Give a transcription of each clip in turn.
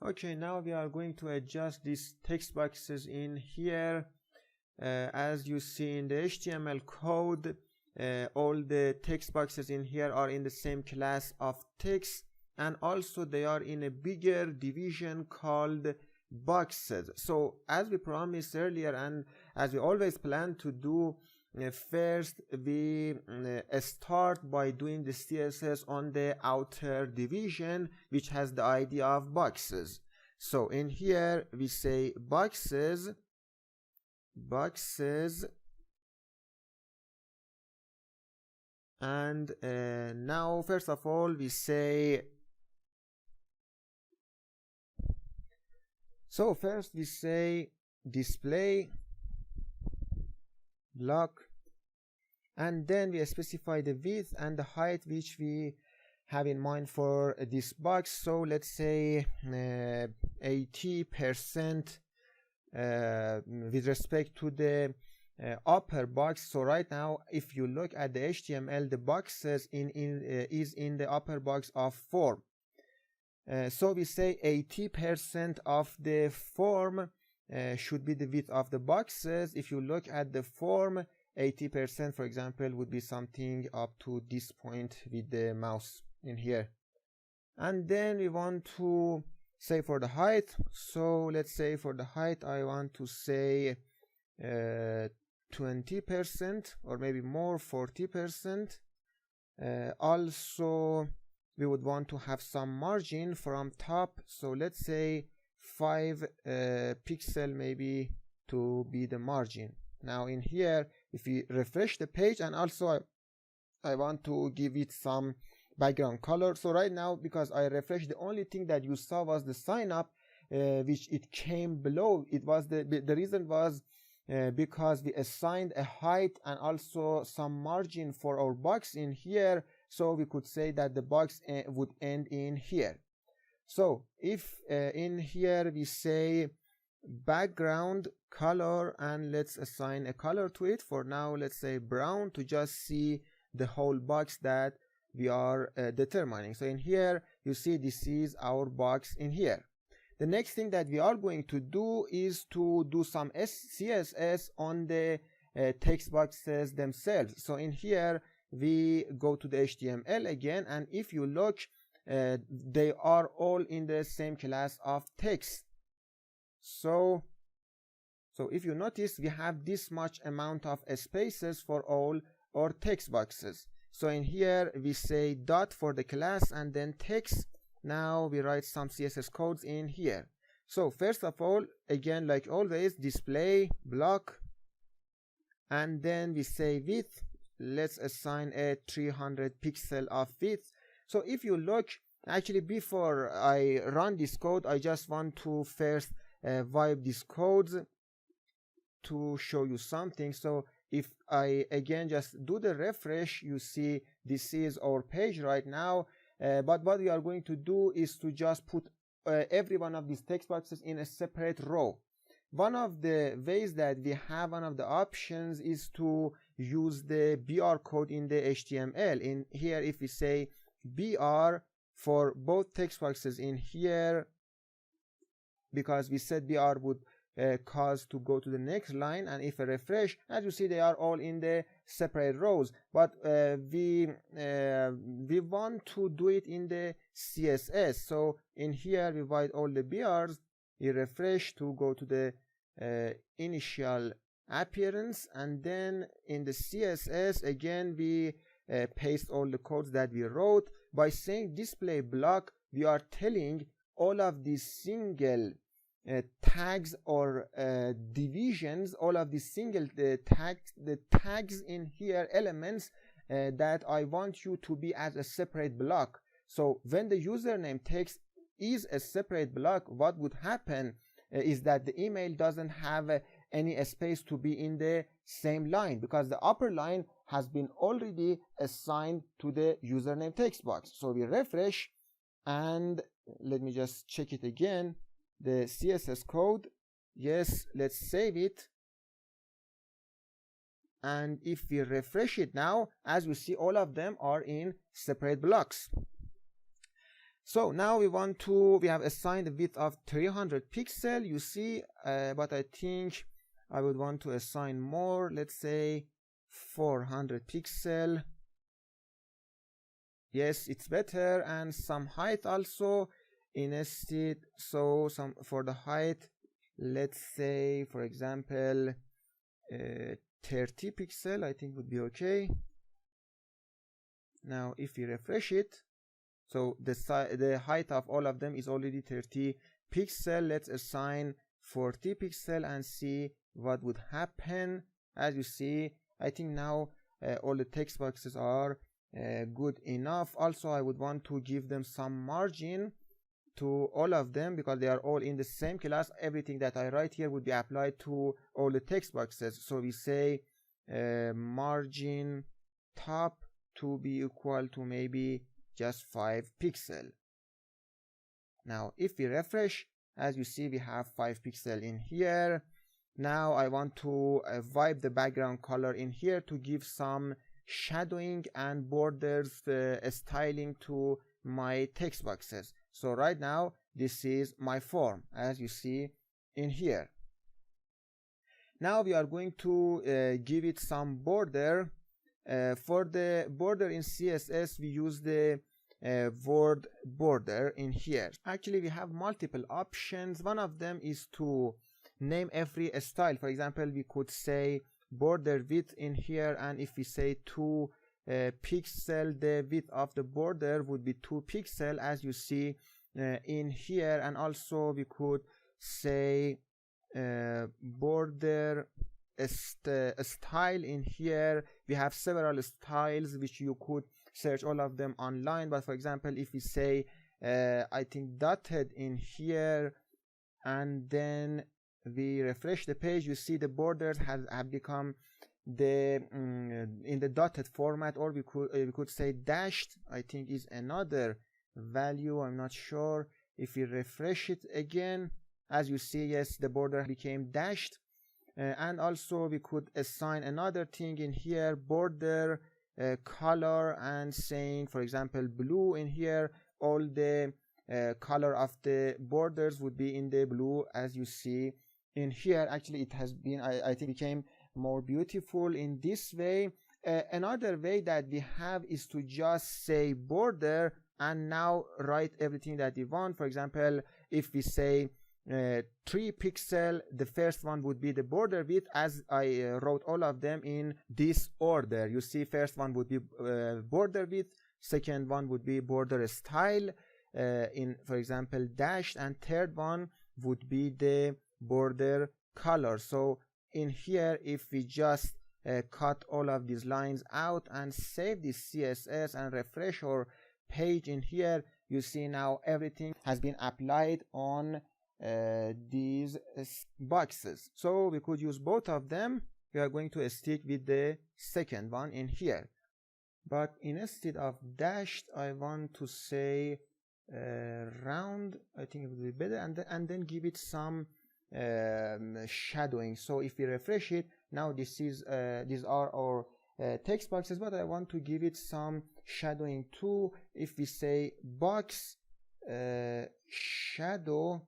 Okay, now we are going to adjust these text boxes in here. As you see in the HTML code, all the text boxes in here are in the same class of text, and also they are in a bigger division called boxes. So as we promised earlier, and as we always plan to do, first we start by doing the CSS on the outer division, which has the idea of boxes. So in here we say boxes, and now first of all we say, so first we say display block, and then we specify the width and the height which we have in mind for this box. So let's say 80% with respect to the upper box. So right now if you look at the HTML, the boxes is in the upper box of form. So we say 80% of the form should be the width of the boxes. If you look at the form, 80% for example would be something up to this point with the mouse in here. And then we want to say for the height, so let's say for the height I want to say 20% or maybe more, 40%. Also we would want to have some margin from top, so let's say 5 pixel maybe to be the margin. Now in here if we refresh the page, and also I want to give it some background color. So right now because I refreshed, the only thing that you saw was the sign up, which it came below. It was the reason was because we assigned a height and also some margin for our box in here, so we could say that the box would end in here. So if in here we say background color, and let's assign a color to it. For now let's say brown, to just see the whole box that we are determining. So in here you see this is our box in here. The next thing that we are going to do is to do some CSS on the text boxes themselves. So in here we go to the HTML again, and if you look, they are all in the same class of text. So if you notice, we have this much amount of spaces for all our text boxes. So in here we say dot for the class and then text. Now we write some CSS codes in here. So first of all, again like always, display block, and then we say width. Let's assign a 300 pixel of width. So if you look, actually before I run this code, I just want to first wipe these codes to show you something. So if I again just do the refresh, you see this is our page right now, but what we are going to do is to just put every one of these text boxes in a separate row. One of the ways that we have, one of the options, is to use the BR code in the HTML. In here if we say BR for both text boxes in here, because we said BR would cause to go to the next line, and if I refresh, as you see they are all in the separate rows, but we want to do it in the CSS. So in here we write all the BRs, we refresh to go to the initial appearance, and then in the CSS again we paste all the codes that we wrote. By saying display block, we are telling all of these single tags or divisions, all of these single tags in here, elements that I want you to be as a separate block. So when the username text is a separate block, what would happen is that the email doesn't have any space to be in the same line, because the upper line has been already assigned to the username text box. So we refresh, and let me just check it again, the CSS code. Yes, let's save it, and if we refresh it now, as we see, all of them are in separate blocks. So now we have assigned a width of 300 pixel, you see, but I think I would want to assign more, let's say 400 pixel. Yes, it's better, and some height also instead. So some for the height, let's say for example 30 pixel I think would be okay. Now if we refresh it, so the height of all of them is already 30 pixel. Let's assign 40 pixel and see what would happen. As you see, I think now all the text boxes are good enough. Also, I would want to give them some margin to all of them because they are all in the same class. Everything that I write here would be applied to all the text boxes. So we say margin top to be equal to maybe just 5 pixel. Now if we refresh, as you see, we have 5 pixel in here. Now I want to wipe the background color in here to give some shadowing and borders styling to my text boxes. So right now this is my form, as you see in here. Now we are going to give it some border. For the border in CSS, we use the word border in here. Actually, we have multiple options. One of them is to name every style. For example, we could say border width in here, and if we say 2 pixel, the width of the border would be 2 pixel, as you see in here. And also we could say border style in here. We have several styles which you could search all of them online, but for example, if we say I think dotted in here and then we refresh the page, you see the borders have become the in the dotted format, or we could say dashed, I think is another value, I'm not sure. If we refresh it again, as you see, yes, the border became dashed. And also we could assign another thing in here, border color, and saying for example blue in here. All the color of the borders would be in the blue, as you see in here. Actually it has been, I think, became more beautiful in this way. Another way that we have is to just say border and now write everything that we want. For example, if we say 3 pixel, the first one would be the border width, as I wrote all of them in this order. You see, first one would be border width, second one would be border style in, for example, dashed, and third one would be the border color. So in here, if we just cut all of these lines out and save this CSS and refresh our page in here, you see now everything has been applied on these boxes. So we could use both of them. We are going to stick with the second one in here, but instead of dashed, I want to say round. I think it would be better, and then give it some shadowing. So if we refresh it, now this is these are our text boxes, but I want to give it some shadowing too. If we say box shadow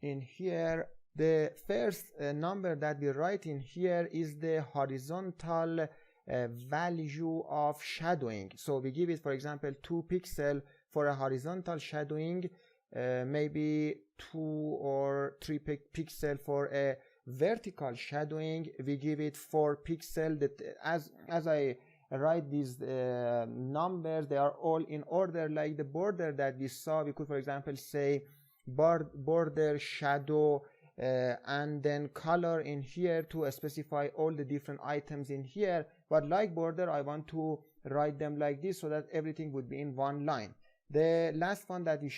in here, the first number that we write in here is the horizontal value of shadowing. So we give it, for example, 2 pixel for a horizontal shadowing, maybe 2 or 3 pixel for a vertical shadowing. We give it 4 pixel. That as I write these numbers, they are all in order, like the border that we saw. We could, for example, say border shadow and then color in here to specify all the different items in here. But like border, I want to write them like this so that everything would be in one line. The last one that we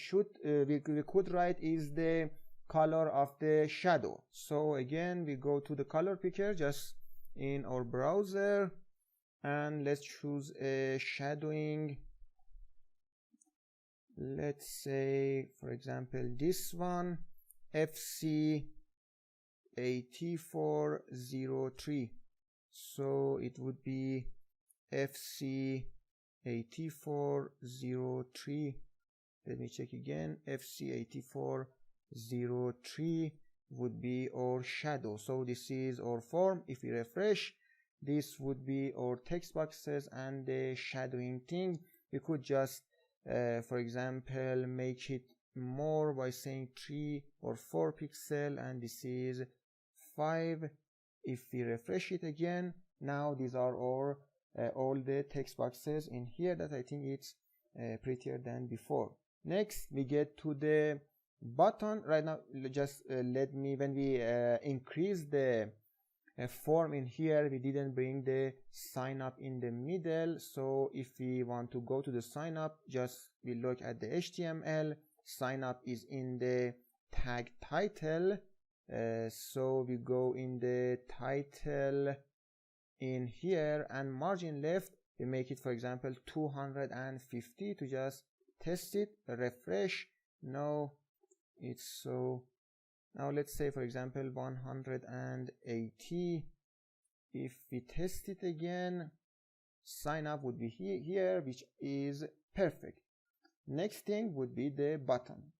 could write is the color of the shadow. So again, we go to the color picker just in our browser, and let's choose a shadowing. Let's say, for example, this one, FC8403. So it would be FC8403 let me check again, FC8403 would be our shadow. So this is our form. If we refresh, this would be our text boxes and the shadowing thing. We could just for example make it more by saying 3 or 4 pixel, and this is 5. If we refresh it again, now these are our all the text boxes in here that I think it's prettier than before. Next we get to the button. Right now just let me, when we increase the form in here, we didn't bring the sign up in the middle. So if we want to go to the sign up, just we look at the HTML. Sign up is in the tag title, so we go in the title in here, and margin left we make it, for example, 250 to just test it. Refresh. No, it's so. Now let's say, for example, 180. If we test it again, sign up would be here, which is perfect. Next thing would be the button.